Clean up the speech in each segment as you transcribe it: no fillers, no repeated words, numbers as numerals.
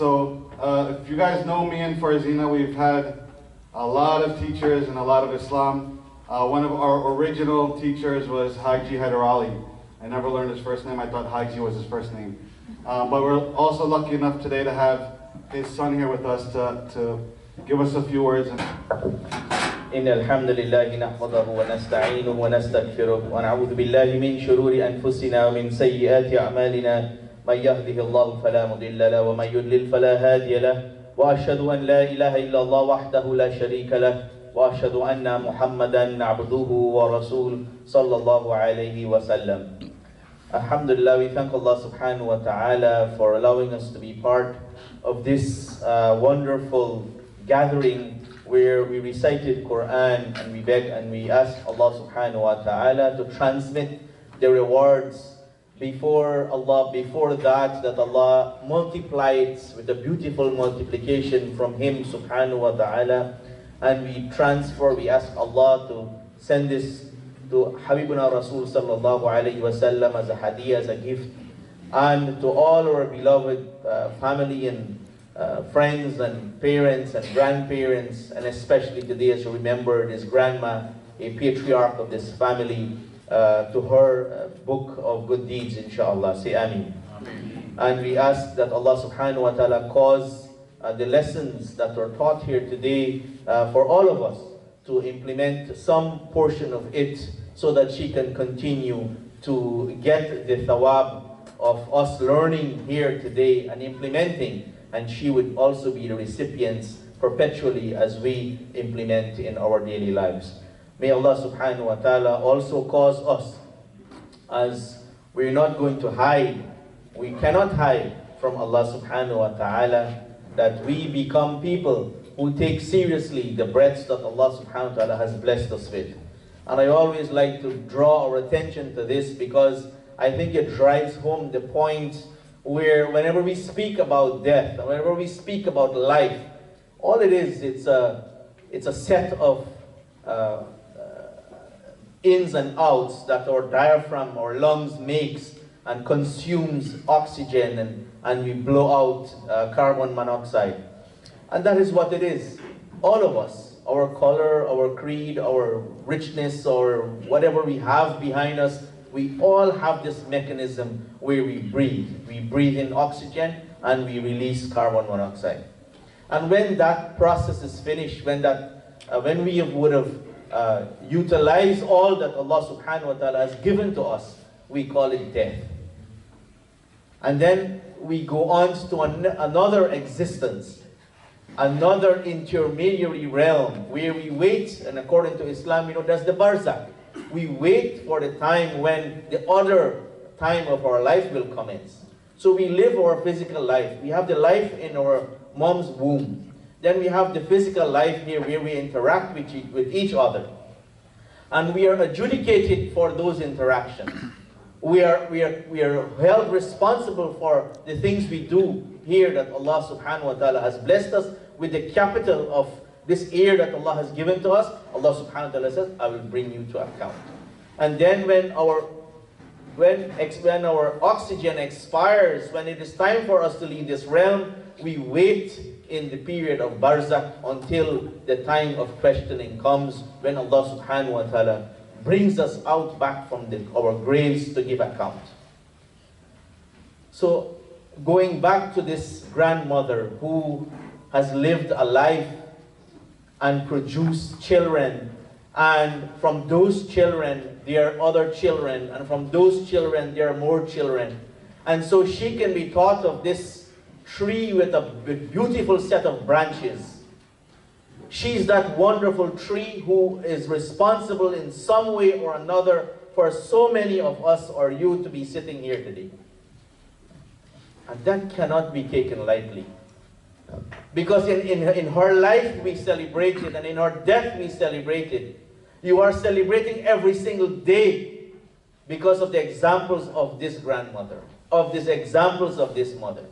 If you guys know me and Farzina, we've had a lot of teachers and a lot of Islam. One of our original teachers was Haji Hydarally. I never learned his first name. I thought Haji was his first name. But we're also lucky enough today to have his son here with us to give us a few words. إن الحمد لله نحمده ونستعينه ونستغفره ونعوذ بالله من شرور أنفسنا ومن سيئات أعمالنا من يهده الله فلا مضل له ومن يضلل فلا هادي له وأشهد أن لا إله إلا الله وحده لا شريك له وأشهد أن محمدا عبده ورسوله صلى الله عليه وسلم. Alhamdulillah, we thank Allah subhanahu wa ta'ala for allowing us to be part of this wonderful gathering where we recited Quran and we beg and we ask Allah subhanahu wa ta'ala to transmit the rewards before Allah, before that Allah multiplies with a beautiful multiplication from Him subhanahu wa ta'ala, and we ask Allah to send this to Habibuna Rasul sallallahu alayhi wa sallam as a hadiyah, as a gift, and to all our beloved family and friends and parents and grandparents, and especially today as you remember his grandma, a patriarch of this family, to her book of good deeds, inshallah. Say Ameen. And we ask that Allah subhanahu wa ta'ala cause the lessons that are taught here today for all of us to implement some portion of it so that she can continue to get the thawab of us learning here today and implementing, and she would also be the recipients perpetually as we implement in our daily lives. May Allah subhanahu wa ta'ala also cause us, as we're not going to hide, we cannot hide from Allah subhanahu wa ta'ala, that we become people who take seriously the breaths that Allah subhanahu wa ta'ala has blessed us with. And I always like to draw our attention to this because I think it drives home the point where whenever we speak about death, whenever we speak about life, all it is, it's a set of ins and outs that our diaphragm, our lungs makes and consumes oxygen, and we blow out carbon monoxide. And that is what it is. All of us, our color, our creed, our richness, or whatever we have behind us, we all have this mechanism where we breathe. We breathe in oxygen and we release carbon monoxide. And when that process is finished, when we would have utilized all that Allah subhanahu wa ta'ala has given to us, we call it death. And then we go on to another existence, another intermediary realm where we wait, and according to Islam, that's the barzakh. We wait for the time when the other time of our life will commence. So we live our physical life. We have the life in our mom's womb. Then we have the physical life here where we interact with each other. And we are adjudicated for those interactions. We are held responsible for the things we do here that Allah subhanahu wa ta'ala has blessed us with the capital of this air that Allah has given to us. Allah subhanahu wa ta'ala says, I will bring you to account. And then when our oxygen expires, when it is time for us to leave this realm, we wait in the period of barzakh until the time of questioning comes, when Allah subhanahu wa ta'ala brings us out back from our graves to give account. So going back to this grandmother who has lived a life and produced children, and from those children there are other children, and from those children there are more children. And so she can be thought of this tree with a beautiful set of branches. She's that wonderful tree who is responsible in some way or another for so many of us or you to be sitting here today. And that cannot be taken lightly. Because in her life we celebrated, and in her death we celebrated. You are celebrating every single day because of the examples of this grandmother, of these examples of this mother.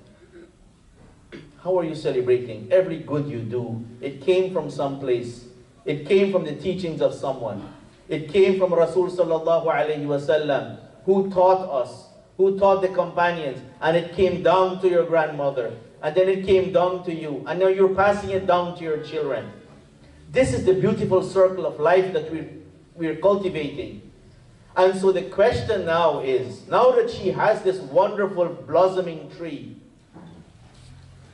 How are you celebrating? Every good you do, it came from some place. It came from the teachings of someone. It came from Rasul sallallahu alayhi wasallam, who taught us, who taught the companions, and it came down to your grandmother. and then it came down to you, and now you're passing it down to your children. This is the beautiful circle of life that we're cultivating. And so the question now is, now that she has this wonderful blossoming tree,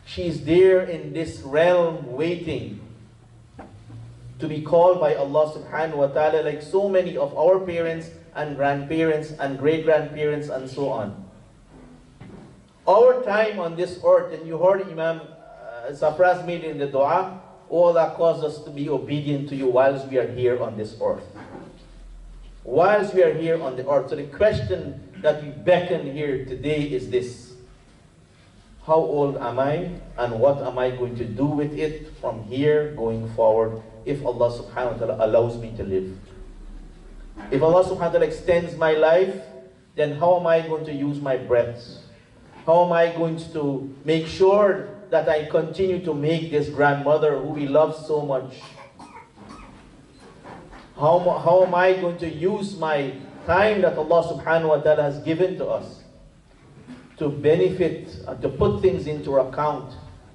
she's there in this realm waiting to be called by Allah subhanahu wa ta'ala, like so many of our parents and grandparents and great-grandparents and so on. Our time on this earth, and you heard Imam Safraz made in the dua, oh Allah, cause us to be obedient to you whilst we are here on this earth. Whilst we are here on the earth. So the question that we beckon here today is this: how old am I, and what am I going to do with it from here going forward, if Allah subhanahu wa ta'ala allows me to live? If Allah subhanahu wa ta'ala extends my life, then how am I going to use my breaths? How am I going to make sure that I continue to make this grandmother who we love so much? How am I going to use my time that Allah subhanahu wa ta'ala has given to us to benefit, to put things into account,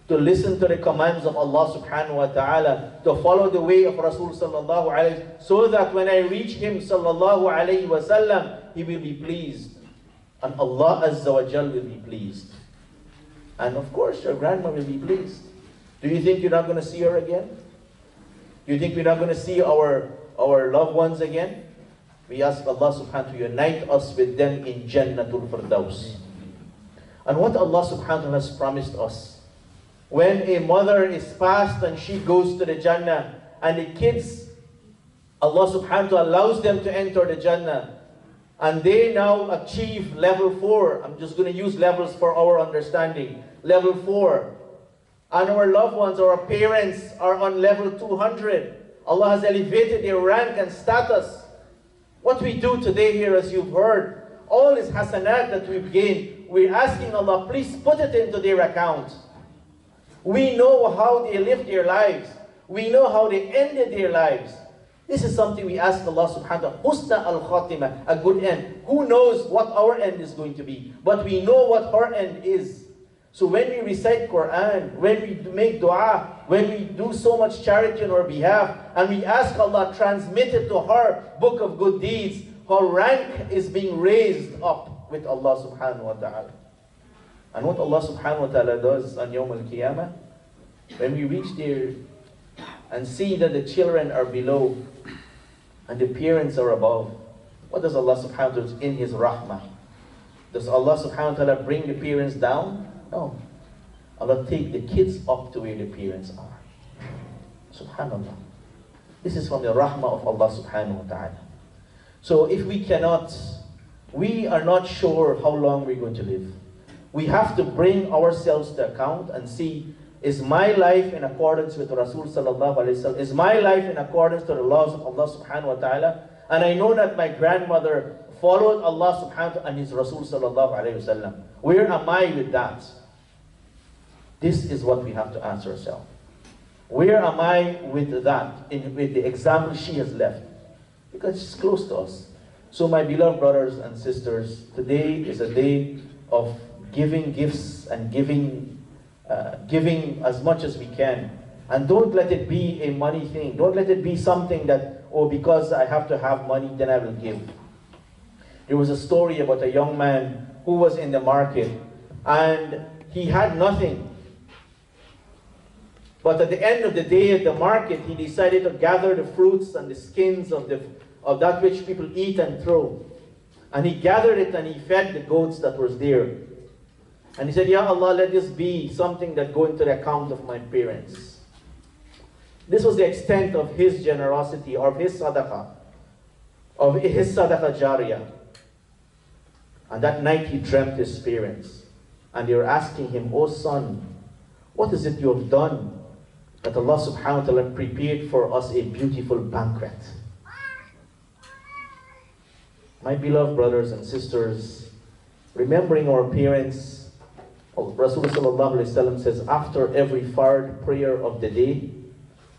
to listen to the commands of Allah subhanahu wa ta'ala, to follow the way of Rasul sallallahu alayhi wa sallam, so that when I reach him sallallahu alayhi wa sallam, he will be pleased. And Allah Azza wa Jal will be pleased. And of course, your grandma will be pleased. Do you think you're not going to see her again? Do you think we're not going to see our loved ones again? We ask Allah subhanahu wa ta'ala to unite us with them in Jannatul Firdaus. And what Allah subhanahu wa ta'ala has promised us, when a mother is passed and she goes to the Jannah, and the kids, Allah subhanahu wa ta'ala allows them to enter the Jannah, and they now achieve level 4. I'm just going to use levels for our understanding. Level 4. And our loved ones, our parents are on level 200. Allah has elevated their rank and status. What we do today here, as you've heard, all this hasanat that we've gained, we're asking Allah, please put it into their account. We know how they lived their lives. We know how they ended their lives. This is something we ask Allah subhanahu wa ta'ala. Husna al-khatimah, a good end. Who knows what our end is going to be? But we know what her end is. So when we recite Quran, when we make dua, when we do so much charity on her behalf, and we ask Allah, transmit it to her book of good deeds, her rank is being raised up with Allah subhanahu wa ta'ala. And what Allah subhanahu wa ta'ala does on Yawm al-Qiyamah, when we reach there and see that the children are below and the parents are above, what does Allah subhanahu wa ta'ala do in His rahmah? Does Allah subhanahu wa ta'ala bring the parents down? No. Allah take the kids up to where the parents are. Subhanallah. This is from the rahmah of Allah subhanahu wa ta'ala. So if we are not sure how long we're going to live. We have to bring ourselves to account and see, is my life in accordance with Rasul sallallahu alayhi wa sallam? Is my life in accordance to the laws of Allah subhanahu wa ta'ala? And I know that my grandmother followed Allah subhanahu wa ta'ala and His Rasul sallallahu alayhi wa sallam. Where am I with that? This is what we have to ask ourselves. Where am I with that, with the example she has left? Because she's close to us. So my beloved brothers and sisters, today is a day of giving gifts and giving as much as we can. And don't let it be a money thing. Don't let it be something that, oh, because I have to have money, then I will give. There was a story about a young man who was in the market and he had nothing. But at the end of the day at the market, he decided to gather the fruits and the skins of that which people eat and throw. And he gathered it and he fed the goats that was there. And he said, Ya Allah, let this be something that go into the account of my parents. This was the extent of his generosity, or of his sadaqah jariyah. And that night he dreamt his parents. And they were asking him, oh son, what is it you have done that Allah subhanahu wa ta'ala prepared for us a beautiful banquet? My beloved brothers and sisters, remembering our parents, Rasulullah sallallahu alayhi wa sallam says, after every fard prayer of the day,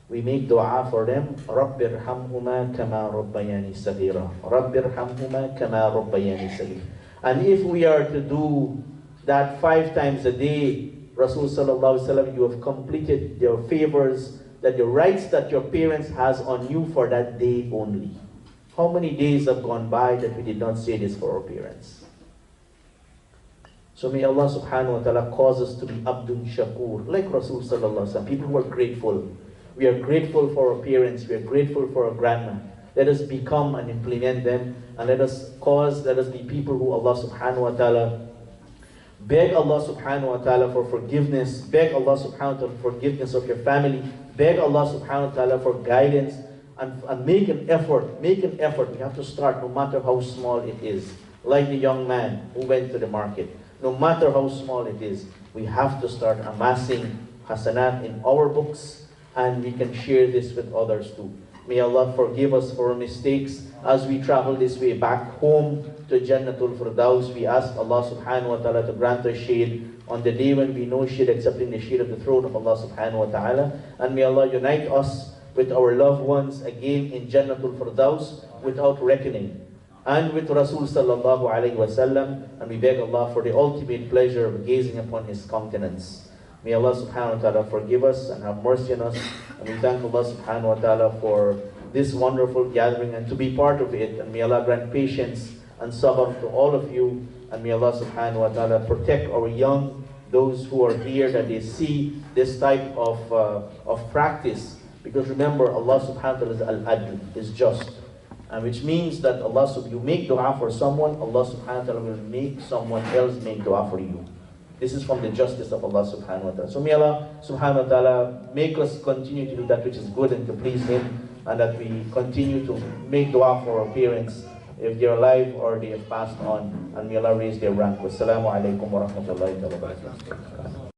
we make dua for them. رَبِّ ارْحَمْهُمَا كَمَا رَبَّيَانِي صَغِيرًا رَبِّ ارْحَمْهُمَا كَمَا رَبَّيَانِي صَغِيرًا. And if we are to do that 5 times a day, Rasul sallallahu alaihi wasallam, you have completed your favors, that the rights that your parents has on you for that day only. How many days have gone by that we did not say this for our parents? So may Allah subhanahu wa ta'ala cause us to be Abdun Shakur, like Rasul sallallahu alaihi wasallam, people who are grateful. We are grateful for our parents, we are grateful for our grandma. Let us become and implement them, and let us be people who Allah subhanahu wa ta'ala beg Allah subhanahu wa ta'ala for forgiveness, beg Allah subhanahu wa ta'ala for forgiveness of your family, beg Allah subhanahu wa ta'ala for guidance, and make an effort. Make an effort. We have to start, no matter how small it is. Like the young man who went to the market. No matter how small it is, we have to start amassing hasanat in our books, and we can share this with others too. May Allah forgive us for our mistakes as we travel this way back home to Jannatul Firdaus. We ask Allah subhanahu wa ta'ala to grant us shade on the day when we know shade excepting the shade of the throne of Allah subhanahu wa ta'ala. And may Allah unite us with our loved ones again in Jannatul Firdaus without reckoning, and with Rasul sallallahu alayhi wa sallam. And we beg Allah for the ultimate pleasure of gazing upon His countenance. May Allah subhanahu wa ta'ala forgive us and have mercy on us. And we thank Allah subhanahu wa ta'ala for this wonderful gathering and to be part of it. And may Allah grant patience and sabr to all of you. And may Allah subhanahu wa ta'ala protect our young, those who are here, that they see this type of practice. Because remember, Allah subhanahu wa ta'ala is al-adl, is just. And which means that you make dua for someone, Allah subhanahu wa ta'ala will make someone else make dua for you. This is from the justice of Allah subhanahu wa ta'ala. So may Allah subhanahu wa ta'ala make us continue to do that which is good and to please Him, and that we continue to make dua for our parents if they're alive or they have passed on, and may Allah raise their rank. Wassalamu alaikum wa rahmatullahi wa barakatuh.